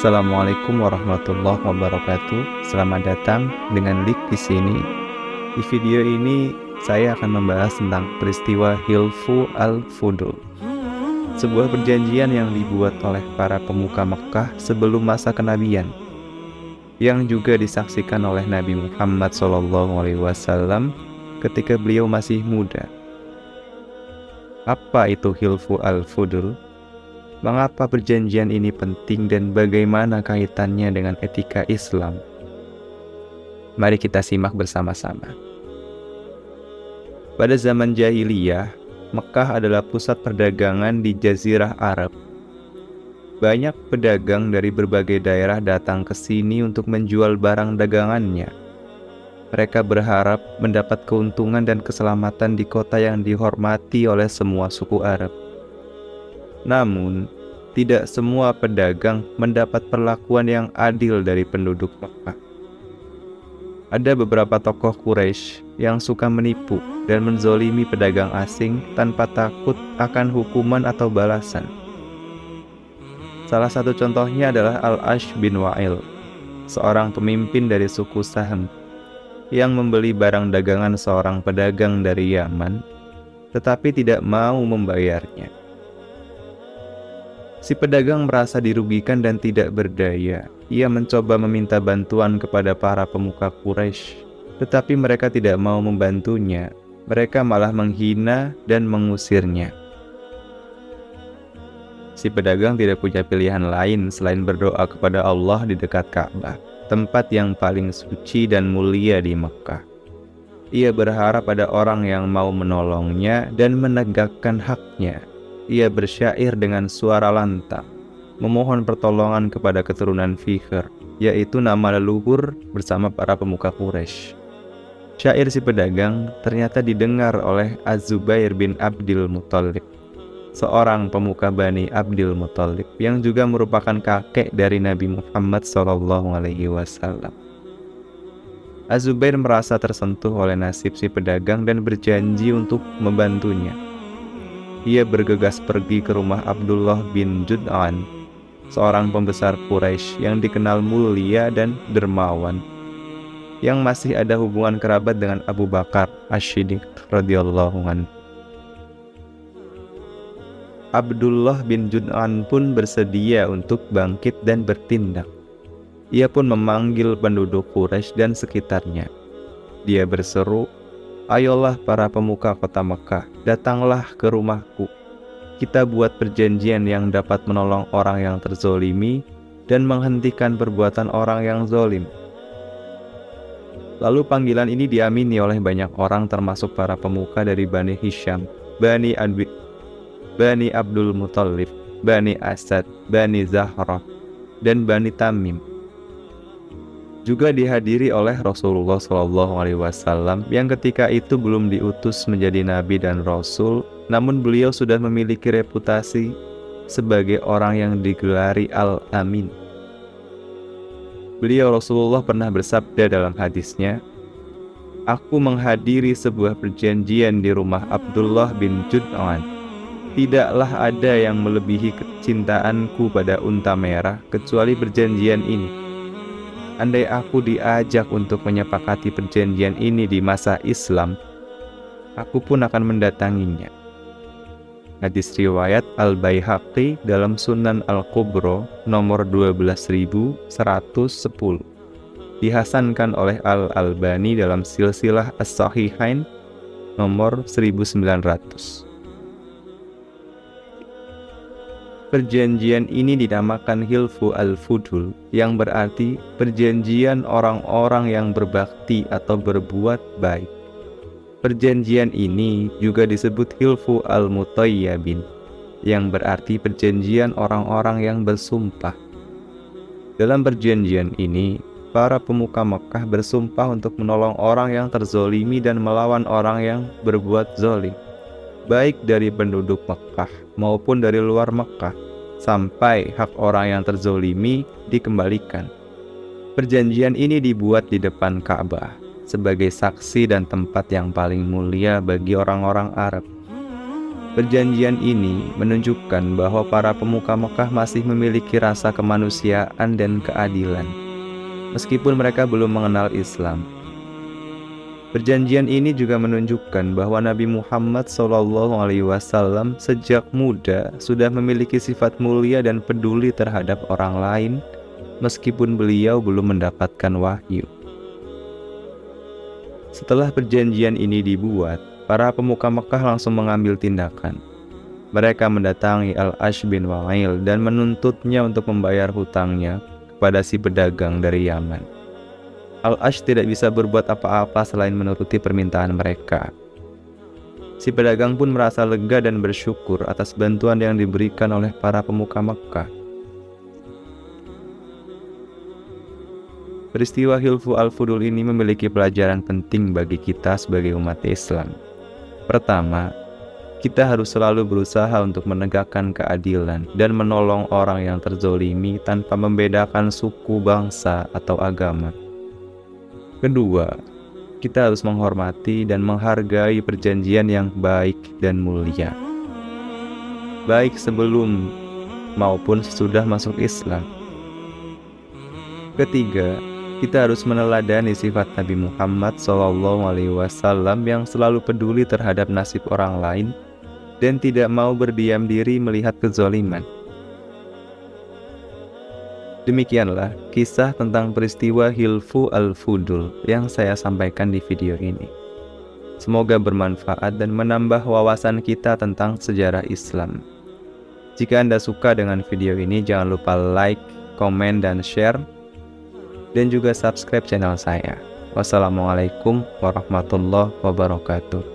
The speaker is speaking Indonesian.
Assalamualaikum warahmatullahi wabarakatuh. Selamat datang dengan Lik di sini. Di video ini saya akan membahas tentang peristiwa Hilfu al-Fudul, sebuah perjanjian yang dibuat oleh para pemuka Mekah sebelum masa kenabian, yang juga disaksikan oleh Nabi Muhammad SAW ketika beliau masih muda. Apa itu Hilfu al-Fudul? Mengapa perjanjian ini penting dan bagaimana kaitannya dengan etika Islam? Mari kita simak bersama-sama. Pada zaman jahiliyah, Mekah adalah pusat perdagangan di Jazirah Arab. Banyak pedagang dari berbagai daerah datang ke sini untuk menjual barang dagangannya. Mereka berharap mendapat keuntungan dan keselamatan di kota yang dihormati oleh semua suku Arab. Namun, tidak semua pedagang mendapat perlakuan yang adil dari penduduk Mekah. Ada beberapa tokoh Quraisy yang suka menipu dan menzolimi pedagang asing tanpa takut akan hukuman atau balasan. Salah satu contohnya adalah Al-Ash bin Wa'il, seorang pemimpin dari suku Sahm, yang membeli barang dagangan seorang pedagang dari Yaman, tetapi tidak mau membayarnya. Si pedagang merasa dirugikan dan tidak berdaya. Ia mencoba meminta bantuan kepada para pemuka Quraisy, tetapi mereka tidak mau membantunya. Mereka malah menghina dan mengusirnya. Si pedagang tidak punya pilihan lain selain berdoa kepada Allah di dekat Ka'bah, tempat yang paling suci dan mulia di Mekah. Ia berharap ada orang yang mau menolongnya dan menegakkan haknya. Ia bersyair dengan suara lantang, memohon pertolongan kepada keturunan Fikhr, yaitu nama leluhur bersama para pemuka Quraisy. Syair si pedagang ternyata didengar oleh Az-Zubair bin Abdul Muthalib, seorang pemuka Bani Abdul Muthalib yang juga merupakan kakek dari Nabi Muhammad SAW. Az-Zubair merasa tersentuh oleh nasib si pedagang dan berjanji untuk membantunya. Ia bergegas pergi ke rumah Abdullah bin Jud'an, seorang pembesar Quraisy yang dikenal mulia dan dermawan, yang masih ada hubungan kerabat dengan Abu Bakar Asy-Syiddiq radhiyallahu anhu. Abdullah bin Jud'an pun bersedia untuk bangkit dan bertindak. Ia pun memanggil penduduk Quraisy dan sekitarnya. Dia berseru, "Ayolah para pemuka kota Mekah, datanglah ke rumahku. Kita buat perjanjian yang dapat menolong orang yang terzolimi dan menghentikan perbuatan orang yang zolim." Lalu panggilan ini diamini oleh banyak orang termasuk para pemuka dari Bani Hisham, Bani Abdul Muthalib, Bani Asad, Bani Zahrah, dan Bani Tamim. Juga dihadiri oleh Rasulullah SAW yang ketika itu belum diutus menjadi nabi dan rasul, namun beliau sudah memiliki reputasi sebagai orang yang digelari Al-Amin. Beliau Rasulullah pernah bersabda dalam hadisnya, "Aku menghadiri sebuah perjanjian di rumah Abdullah bin Jud'an. Tidaklah ada yang melebihi kecintaanku pada unta merah kecuali perjanjian ini. Andai aku diajak untuk menyepakati perjanjian ini di masa Islam, aku pun akan mendatanginya." Hadis riwayat Al-Baihaqi dalam Sunan Al-Kubra nomor 12110. Dihasankan oleh Al-Albani dalam Silsilah As-Sahihain nomor 1900. Perjanjian ini dinamakan Hilfu al-Fudul, yang berarti perjanjian orang-orang yang berbakti atau berbuat baik. Perjanjian ini juga disebut Hilfu al-Mutayyabin, yang berarti perjanjian orang-orang yang bersumpah. Dalam perjanjian ini, para pemuka Mekah bersumpah untuk menolong orang yang terzolimi dan melawan orang yang berbuat zolim, baik dari penduduk Mekah maupun dari luar Mekah, sampai hak orang yang terzolimi dikembalikan. Perjanjian ini dibuat di depan Ka'bah sebagai saksi dan tempat yang paling mulia bagi orang-orang Arab. Perjanjian ini menunjukkan bahwa para pemuka Mekah masih memiliki rasa kemanusiaan dan keadilan, meskipun mereka belum mengenal Islam. Perjanjian ini juga menunjukkan bahwa Nabi Muhammad SAW sejak muda sudah memiliki sifat mulia dan peduli terhadap orang lain, meskipun beliau belum mendapatkan wahyu. Setelah perjanjian ini dibuat, para pemuka Mekah langsung mengambil tindakan. Mereka mendatangi Al-Ash bin Wa'il dan menuntutnya untuk membayar hutangnya kepada si pedagang dari Yaman. Al-Ash tidak bisa berbuat apa-apa selain menuruti permintaan mereka. Si pedagang pun merasa lega dan bersyukur atas bantuan yang diberikan oleh para pemuka Mekah. Peristiwa Hilfu Al-Fudul ini memiliki pelajaran penting bagi kita sebagai umat Islam. Pertama, kita harus selalu berusaha untuk menegakkan keadilan dan menolong orang yang terzolimi tanpa membedakan suku, bangsa, atau agama. Kedua, kita harus menghormati dan menghargai perjanjian yang baik dan mulia, baik sebelum maupun sesudah masuk Islam. Ketiga, kita harus meneladani sifat Nabi Muhammad SAW yang selalu peduli terhadap nasib orang lain dan tidak mau berdiam diri melihat kezaliman. Demikianlah kisah tentang peristiwa Hilfu Al-Fudul yang saya sampaikan di video ini. Semoga bermanfaat dan menambah wawasan kita tentang sejarah Islam. Jika Anda suka dengan video ini, jangan lupa like, komen, dan share, dan juga subscribe channel saya. Wassalamualaikum warahmatullahi wabarakatuh.